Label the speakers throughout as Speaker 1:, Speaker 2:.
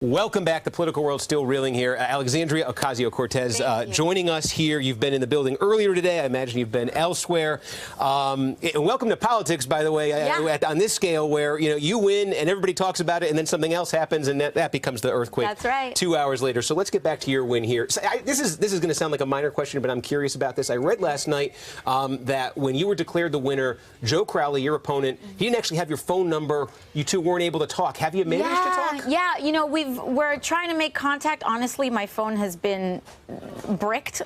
Speaker 1: Welcome back. The political world still reeling here. Alexandria Ocasio-Cortez joining us here. You've been in the building earlier today. I imagine you've been elsewhere. And welcome to politics, by the way, on this scale where, you win and everybody talks about it and then something else happens and that becomes the earthquake.
Speaker 2: That's right.
Speaker 1: 2 hours later. So let's get back to your win here. So this is going to sound like a minor question, but I'm curious about this. I read last night that when you were declared the winner, Joe Crowley, your opponent, he didn't actually have your phone number. You two weren't able to talk. Have you managed to talk?
Speaker 2: Yeah, we're trying to make contact. Honestly, my phone has been bricked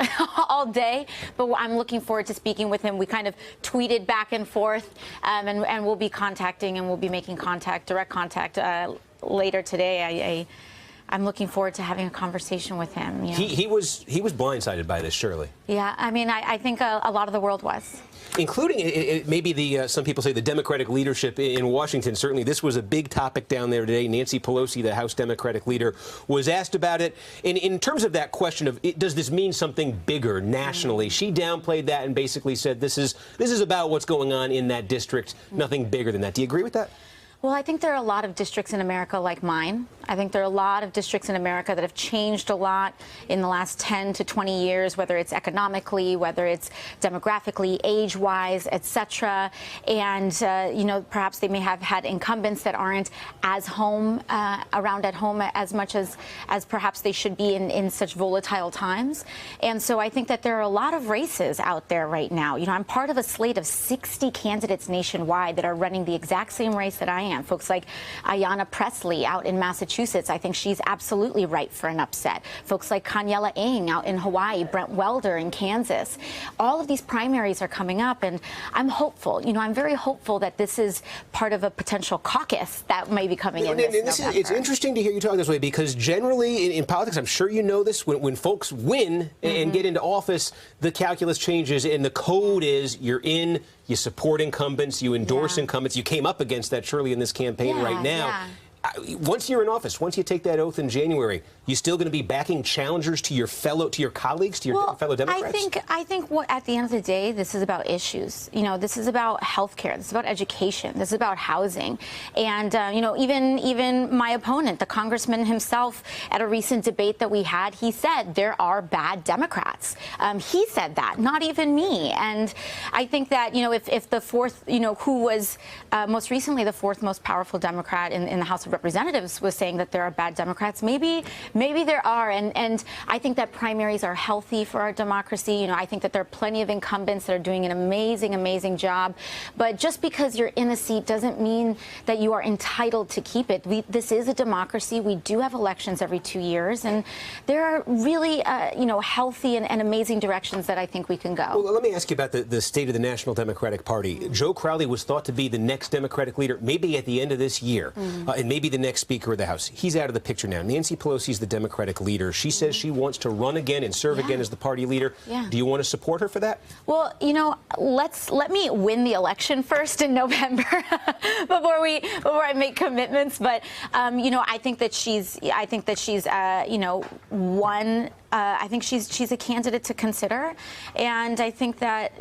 Speaker 2: all day, but I'm looking forward to speaking with him. We kind of tweeted back and forth, and we'll be contacting and we'll be making direct contact later today. I'm looking forward to having a conversation with him.
Speaker 1: He was blindsided by this, surely.
Speaker 2: Yeah, I mean, I think a lot of the world was.
Speaker 1: Including maybe some people say the Democratic leadership in Washington. Certainly this was a big topic down there today. Nancy Pelosi, the House Democratic leader, was asked about it. In terms of that question of does this mean something bigger nationally, she downplayed that and basically said this is about what's going on in that district, nothing bigger than that. Do you agree with that?
Speaker 2: Well, I think there are a lot of districts in America like mine. I think there are a lot of districts in America that have changed a lot in the last 10 to 20 years, whether it's economically, whether it's demographically, age-wise, etc. And, perhaps they may have had incumbents that aren't as around at home as much as perhaps they should be in such volatile times. And so I think that there are a lot of races out there right now. I'm part of a slate of 60 candidates nationwide that are running the exact same race that I am. Folks like Ayanna Pressley out in Massachusetts, I think she's absolutely ripe for an upset. Folks like Kanyella Ng out in Hawaii, Brent Welder in Kansas. All of these primaries are coming up, and I'm hopeful. I'm very hopeful that this is part of a potential caucus that may be coming in this November.
Speaker 1: It's interesting to hear you talk this way because generally in politics, I'm sure you know this, when folks win and get into office, the calculus changes and the code is you're in, you support incumbents, you endorse incumbents. You came up against that surely in this campaign right now. Once you're in office, once you take that oath in January, you still going to be backing challengers to your colleagues, to your fellow Democrats?
Speaker 2: I think at the end of the day, this is about issues. This is about health care. This is about education. This is about housing. And, even my opponent, the congressman himself, at a recent debate that we had, he said there are bad Democrats. He said that, not even me. And I think that, if the fourth, who was most recently the fourth most powerful Democrat in the House of Representatives was saying that there are bad Democrats, maybe there are, and I think that primaries are healthy for our democracy. I think that there are plenty of incumbents that are doing an amazing job, but just because you're in a seat doesn't mean that you are entitled to keep it. This is a democracy. We do have elections every 2 years, and there are really healthy and amazing directions that I think we can go.
Speaker 1: Well, let me ask you about the state of the National Democratic Party. Joe Crowley was thought to be the next Democratic leader, maybe at the end of this year, and maybe the next Speaker of the House. He's out of the picture now. Nancy Pelosi's the Democratic leader. She says she wants to run again and serve again as the party leader. Do you want to support her for that?
Speaker 2: Well, let me win the election first in November before I make commitments. But I think that she's I think she's a candidate to consider, and I think that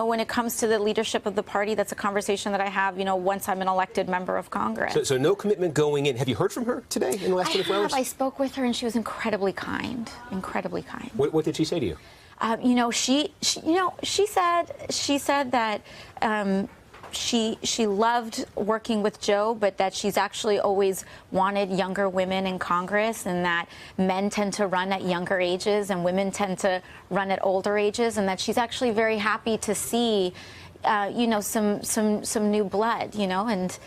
Speaker 2: when it comes to the leadership of the party, that's a conversation that I have once I'm an elected member of Congress.
Speaker 1: So no commitment going in. Have you heard from her today in the last 24 hours?
Speaker 2: I spoke with her and she was incredibly kind. Incredibly kind.
Speaker 1: What did she say to you?
Speaker 2: She said that she loved working with Joe, but that she's actually always wanted younger women in Congress, and that men tend to run at younger ages and women tend to run at older ages, and that she's actually very happy to see, some new blood, and.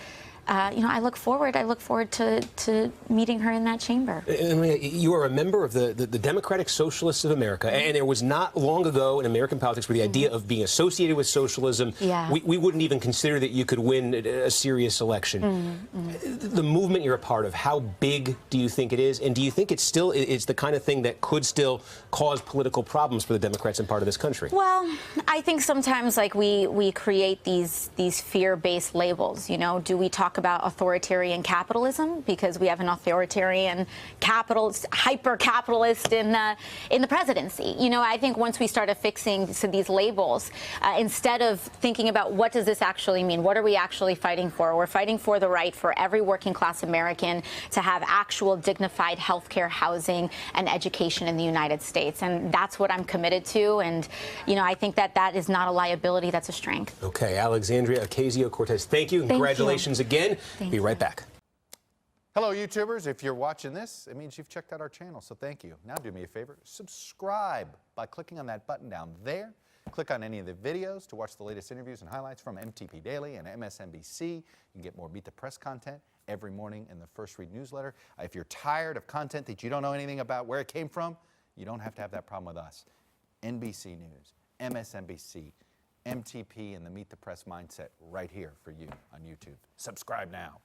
Speaker 2: I look forward to meeting her in that chamber.
Speaker 1: You are a member of the Democratic Socialists of America, and there was not long ago in American politics where the idea of being associated with socialism, we wouldn't even consider that you could win a serious election. The movement you're a part of, how big do you think it is, and do you think it's the kind of thing that could still cause political problems for the Democrats in part of this country?
Speaker 2: Well, I think sometimes we create these fear-based labels. Do we talk talk about authoritarian capitalism, because we have an authoritarian capitalist, hyper-capitalist in the presidency. You know, I think once we start affixing these labels, instead of thinking about what does this actually mean, what are we actually fighting for? We're fighting for the right for every working class American to have actual dignified health care, housing, and education in the United States. And that's what I'm committed to. And, you know, I think that that is not a liability, that's a strength.
Speaker 1: Okay, Alexandria Ocasio-Cortez, thank you. Congratulations again. Be right back.
Speaker 3: Hello, YouTubers. If you're watching this, it means you've checked out our channel, so thank you. Now do me a favor, subscribe by clicking on that button down there. Click on any of the videos to watch the latest interviews and highlights from MTP Daily and MSNBC. You can get more Meet the Press content every morning in the First Read newsletter. If you're tired of content that you don't know anything about where it came from, you don't have to have that problem with us. NBC News, MSNBC, MTP, and the Meet the Press mindset right here for you on YouTube. Subscribe now.